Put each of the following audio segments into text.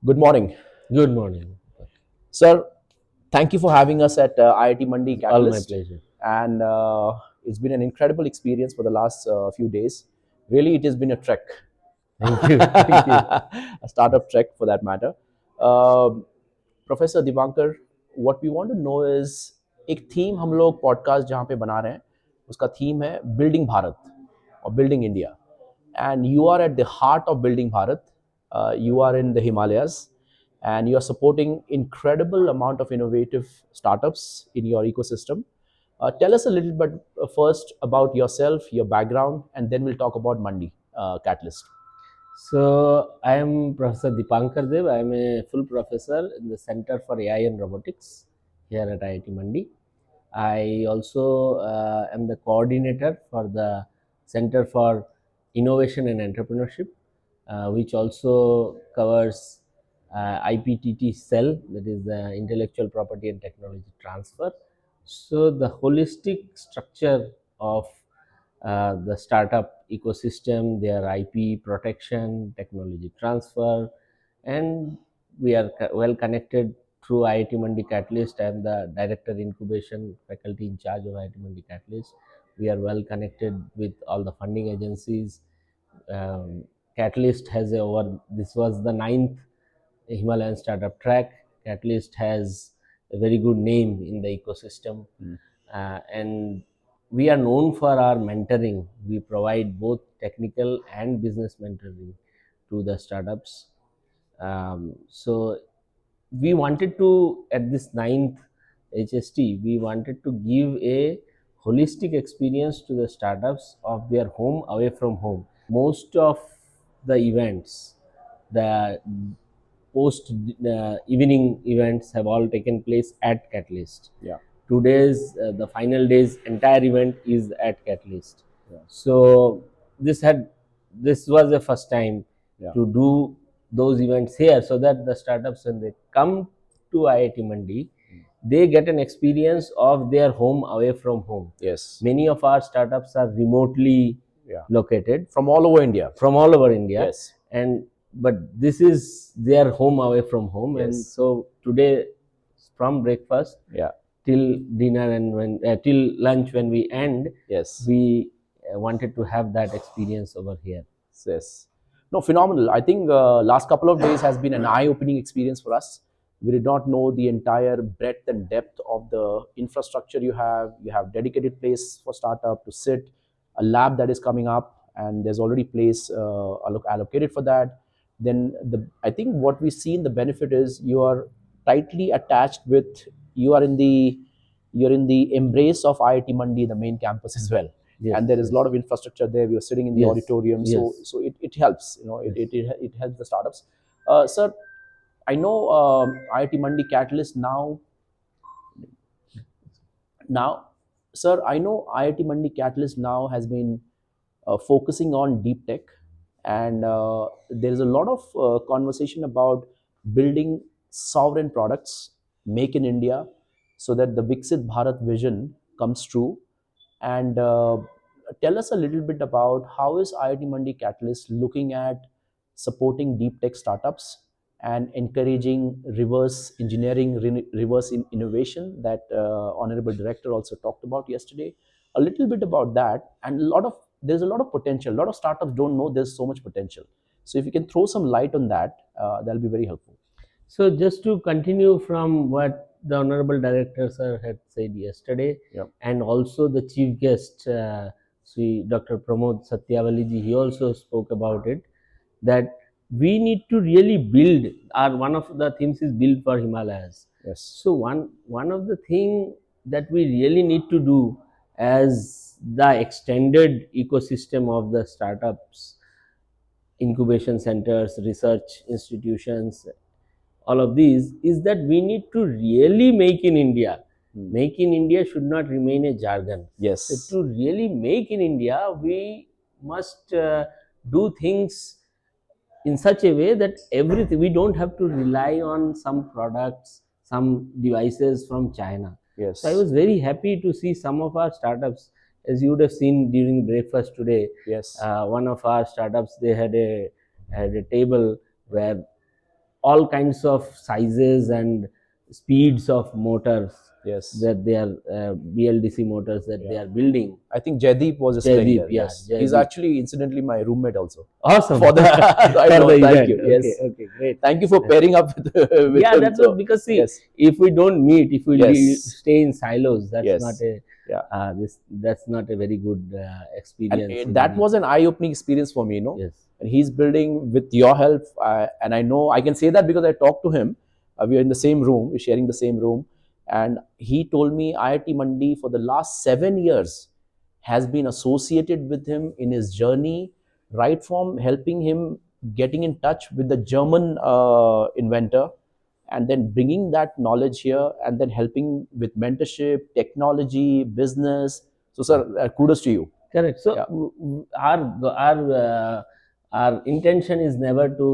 Good morning. Good morning. Sir, thank you for having us at IIT Mandi It's all my Catalyst. pleasure. And it's been an incredible experience for the last few days. Really, it has been a trek, Thank you. Thank you. a startup trek for that matter. Um professor Deepankar what we want to know is एक theme हम लोग podcast जहाँ पे बना रहे हैं उसका theme है बिल्डिंग भारत और building India and you are at the heart of building Bharat. You are in the Himalayas, and you are supporting incredible amount of innovative startups in your ecosystem. Tell us a little bit first about yourself, your background, and then we'll talk about Mandi Catalyst. So, I am Professor Dipankar Deb. I am a full professor in the Center for AI and Robotics here at IIT Mandi. I also am the coordinator for the Center for Innovation and Entrepreneurship, which also covers IPTT cell, that is the Intellectual Property and Technology Transfer. So, the holistic structure of the startup ecosystem, their IP protection, technology transfer, and we are well connected through IIT Mandi Catalyst. I am the director incubation faculty in charge of IIT Mandi Catalyst. We are well connected with all the funding agencies. Um, Catalyst has this was the ninth Himalayan Startup Trek. Catalyst has a very good name in the ecosystem, and we are known for our mentoring. We provide both technical and business mentoring to the startups. So we wanted to, at this ninth HST, we wanted to give a holistic experience to the startups of their home away from home. Most of the events, the post evening events have all taken place at Catalyst. Yeah. Today's the final day's entire event is at Catalyst. Yeah. So this was the first time Yeah. to do those events here, so that the startups, when they come to IIT Mandi, they get an experience of their home away from home. Yes. Many of our startups are remotely Yeah. located From all over India. from all over India, Yes. and but this is their home away from home. And Yes. so today, from breakfast Yeah. till dinner and when till lunch, when we end, Yes. we wanted to have that experience over here. Yes. No, phenomenal. I think last couple of days has been an eye-opening experience for us. We did not know the entire breadth and depth of the infrastructure you have. You have dedicated place for startup to sit, a lab that is coming up, and there's already place allocated for that. Then I think what we see in the benefit is you are tightly attached with you are in the you're in the embrace of IIT Mandi, the main campus as well, Yes, and there is a yes, lot of infrastructure there. We are sitting in the yes, auditorium, so yes, it helps. yes. It helps the startups. Sir, I know IIT Mandi Catalyst now. Sir, I know IIT Mandi Catalyst now has been focusing on deep tech, and there is a lot of conversation about building sovereign products, make in India, so that the Viksit Bharat vision comes true. And tell us a little bit about how is IIT Mandi Catalyst looking at supporting deep tech startups and encouraging reverse engineering, reverse innovation that Honorable Director also talked about yesterday. A little bit about that, and there's a lot of potential. A lot of startups don't know there's so much potential. So if you can throw some light on that, that'll be very helpful. So just to continue from what the Honorable Director Sir had said yesterday, Yeah. and also the Chief Guest, Sri Dr. Pramod Satyavaliji, he also spoke about it, that we need to really build, our one of the themes is build for Himalayas. Yes. So one of the thing that we really need to do as the extended ecosystem of the startups, incubation centers, research institutions, all of these, is that we need to really make in India. Make in India should not remain a jargon. Yes. So to really make in India, we must do things in such a way that everything, we don't have to rely on some products, some devices from China. Yes. So I was very happy to see some of our startups, as you would have seen during breakfast today. Yes. One of our startups, they had a table where all kinds of sizes and speeds of motors Yes. that they are BLDC motors that they Yeah. are building. I think Jaideep was staying Jaideep, there. yeah, Yes. He's Jaideep. actually incidentally my roommate also. Awesome. For the I For know. the Thank event. you. Okay, Yes. okay, great. Thank you for pairing up with Yeah, him. that So, was because see, yes. if we don't meet, if we Yes. stay in silos, that's Yes. not a Yeah. that's not a very good And experience. that was an eye-opening experience for me, you know. Yes. And he's building with your help, and I know I can say that because I talked to him. We are in the same room, we're sharing the same room, and he told me IIT Mandi for the last 7 years has been associated with him in his journey, right from helping him getting in touch with the German inventor, and then bringing that knowledge here, and then helping with mentorship, technology, business. So, sir, kudos to you. Correct. So Yeah. Our intention is never to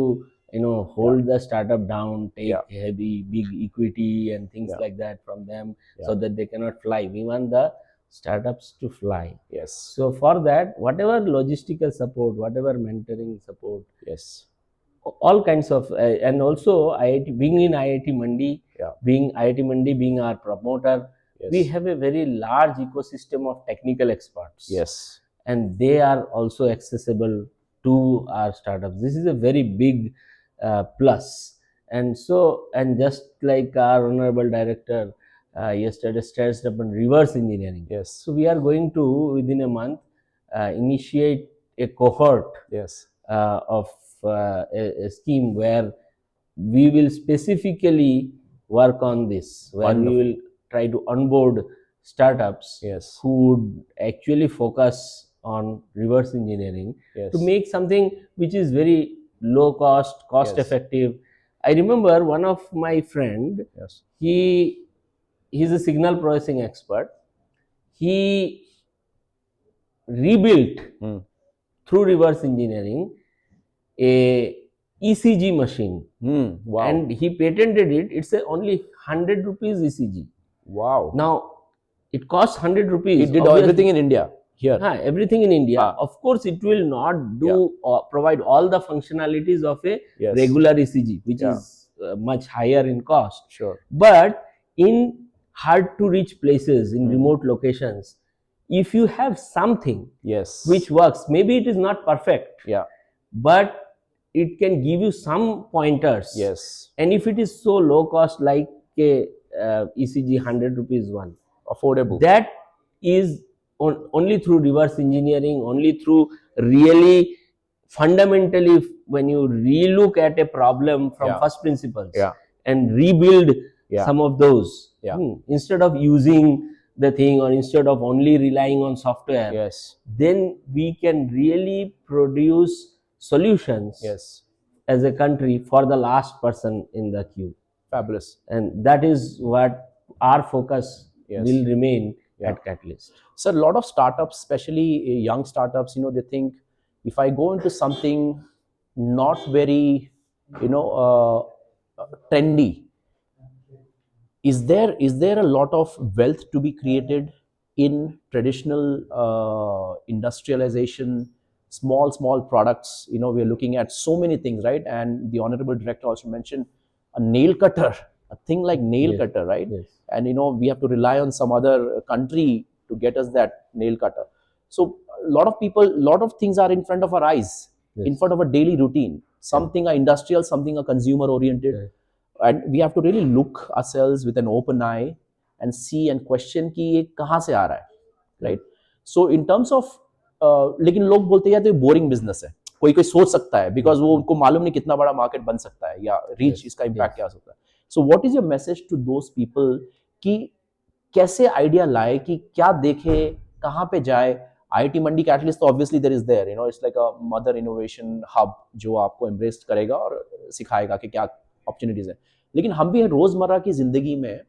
hold the startup down, take Yeah. heavy big equity and things Yeah. like that from them, Yeah. so that they cannot fly. We want the startups to fly. Yes. So for that, whatever logistical support, whatever mentoring support, Yes. all kinds of, and also IIT, being in IIT Mandi, Yeah. being IIT Mandi being our promoter, Yes. we have a very large ecosystem of technical experts. Yes. And they are also accessible to our startups. This is a very big plus. And so, and just like our honorable director yesterday stressed upon reverse engineering. Yes. So we are going to within a month initiate a cohort Yes. of a scheme where we will specifically work on this, where Wonderful. we will try to onboard startups Yes. who would actually focus on reverse engineering Yes. to make something which is very low cost, cost Yes. effective. I remember one of my friend, Yes. he's a signal processing expert. He rebuilt through reverse engineering a ECG machine, Wow. and he patented it. It's a only 100 rupees ECG. Wow. Now it costs 100 rupees. He did Obviously, everything in India here. everything in India. Ah. Of course, it will not do provide all the functionalities of a Yes. regular ECG, which Yeah. is much higher in cost. Sure. But in hard to reach places, in remote locations, if you have something Yes. which works, maybe it is not perfect, Yeah. but it can give you some pointers. Yes. And if it is so low cost, like a ECG 100 rupees one, Affordable. that is only through reverse engineering, only through really fundamentally, when you relook at a problem from Yeah. first principles Yeah. and rebuild Yeah. some of those, Yeah. instead of using the thing, or instead of only relying on software, Yes. then we can really produce solutions Yes. as a country for the last person in the queue. Fabulous. And that is what our focus Yes. will remain Yeah. at Catalyst. So a lot of startups, especially young startups, they think if I go into something not very, trendy, is there a lot of wealth to be created in traditional industrialization, small products? We are looking at so many things, right? And the honorable director also mentioned a nail cutter, a thing like nail Yes. cutter, right? Yes. And we have to rely on some other country to get us that nail cutter. So a lot of things are in front of our eyes, in Yes. front of a daily routine. Something are industrial, something are consumer oriented. Correct. And we have to really look ourselves with an open eye and see and question कि ये कहाँ से आ रहा है, right? So in terms of लेकिन लोग बोलते हैं यार तो बोरिंग बिजनेस है, कोई कोई सोच सकता है बिकॉज वो उनको मालूम नहीं कितना बड़ा मार्केट बन सकता है या रीच Yes, इसका इम्पैक्ट yes. क्या हो सकता है. So what is your message to those people कि कैसे आइडिया लाए, कि क्या देखे, कहाँ पे जाए. IIT मंडी कैटलिस्ट तो obviously there is there, it's like a mother innovation hub जो आपको एम्ब्रेस करेगा और सिखाएगा कि क्या अपॉर्चुनिटीज है. लेकिन हम भी रोजमर्रा की जिंदगी में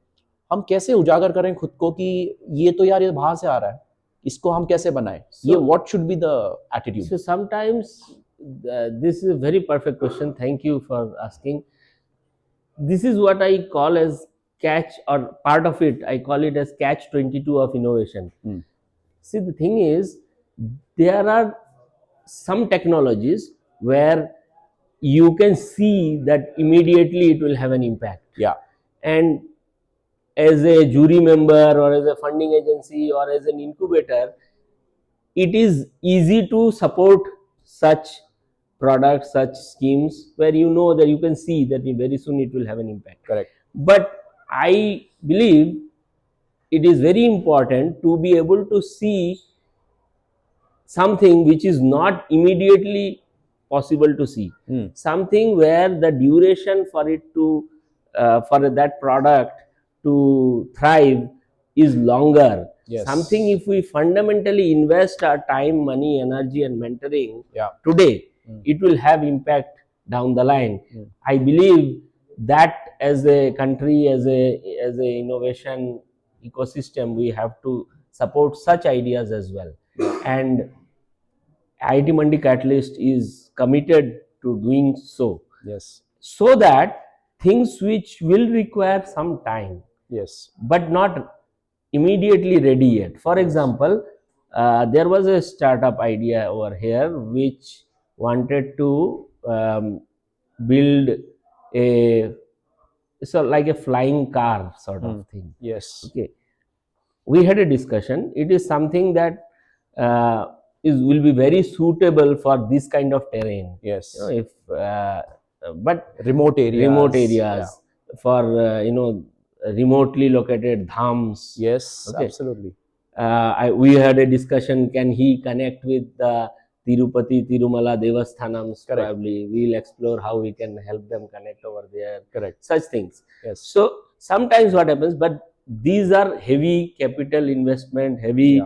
हम कैसे उजागर करें खुद को कि ये तो यार ये बाहर से आ रहा है, इसको हम कैसे बनाएं. ये what should be the attitude. So sometimes this is a very perfect question. Thank you for asking. This is what I call as catch, or part of it I call it as catch 22 of innovation. See, the thing is, there are some technologies where you can see that immediately it will have an impact. Yeah. And as a jury member or as a funding agency or as an incubator, it is easy to support such products, such schemes, where you know that you can see that very soon it will have an impact. Correct. But I believe it is very important to be able to see something which is not immediately possible to see, something where the duration for it to for that product to thrive is longer. Yes. Something, if we fundamentally invest our time, money, energy and mentoring today, it will have impact down the line. I believe that as a country, as a innovation ecosystem, we have to support such ideas as well. And IIT Mandi Catalyst is committed to doing so. Yes. So that things which will require some time, Yes, but not immediately ready yet. For example, there was a startup idea over here which wanted to build a, so like a flying car sort of thing. yes. Okay, we had a discussion. It is something that will be very suitable for this kind of terrain. Yes. If but Remote areas for remotely located dhams. Yes, Okay. absolutely. We had a discussion, can he connect with the Tirupati, Tirumala Devasthanams? Correct. Probably we'll explore how we can help them connect over there. Correct. Such things. Yes. So sometimes what happens, but these are heavy capital investment, heavy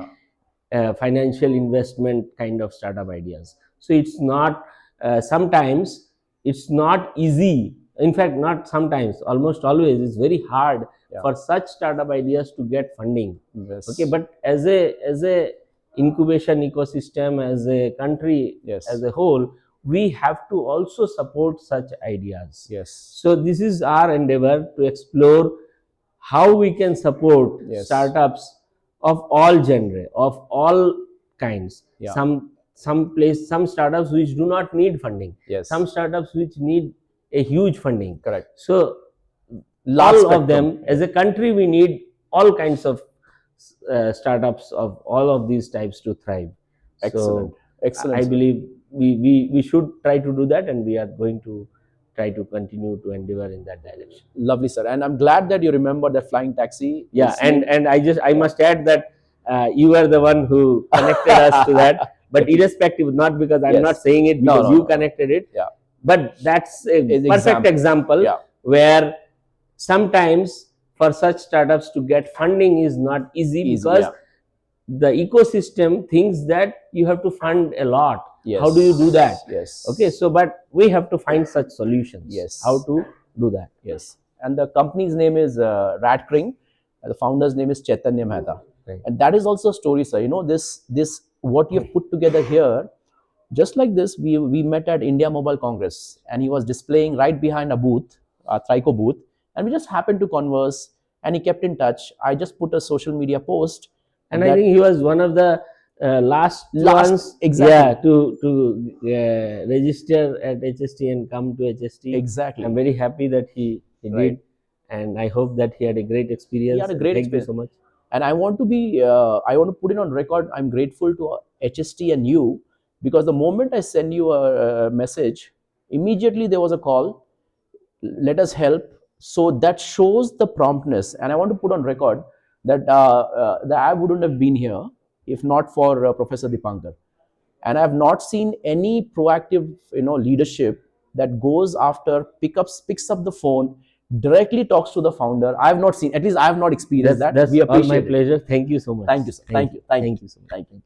financial investment kind of startup ideas. So it's not, sometimes it's not easy. In fact, not sometimes, almost always, it's very hard for such startup ideas to get funding. Yes. Okay, but as a incubation ecosystem, as a country, as a whole, we have to also support such ideas. Yes. So this is our endeavor to explore how we can support startups of all genre, of all kinds. Some startups which do not need funding. Some startups which need a huge funding. Correct. So Large all of them, as a country, we need all kinds of startups of all of these types to thrive. Excellent. So Excellent. I believe we should try to do that, and we are going to try to continue to endeavor in that direction. Lovely, sir. And I'm glad that you remember that flying taxi. Yeah, and I must add that you are the one who connected us to that. But irrespective, not because I'm not saying it, because you connected it. Yeah. But that's a perfect example where sometimes for such startups to get funding is not easy, because the ecosystem thinks that you have to fund a lot. Yes. How do you do that? Yes. Okay, so but we have to find such solutions. Yes. How to do that? Yes. And the company's name is Ratkring. The founder's name is Chaitanya Mehta. Right. And that is also a story, sir. You know, this what you have put together here, just like this, we met at India Mobile Congress, and he was displaying right behind a booth, a Trico booth, and we just happened to converse, and he kept in touch. I just put a social media post, and I think he was one of the last ones, exactly, to register at HST and come to HST. Exactly. I'm very happy that he did, and I hope that he had a great experience. He had a great experience. Thank you so much. And I want to be, I want to put it on record. I'm grateful to HST and you, because the moment I send you a message, immediately there was a call. Let us help. So that shows the promptness. And I want to put on record that I wouldn't have been here if not for Professor Dipankar. And I have not seen any proactive, leadership that goes after, picks up the phone, directly talks to the founder. I have not seen, at least I have not experienced that. That's We all my appreciate it. pleasure. Thank you so much. Thank you, sir. Thank you. Thank you so much. Thank you.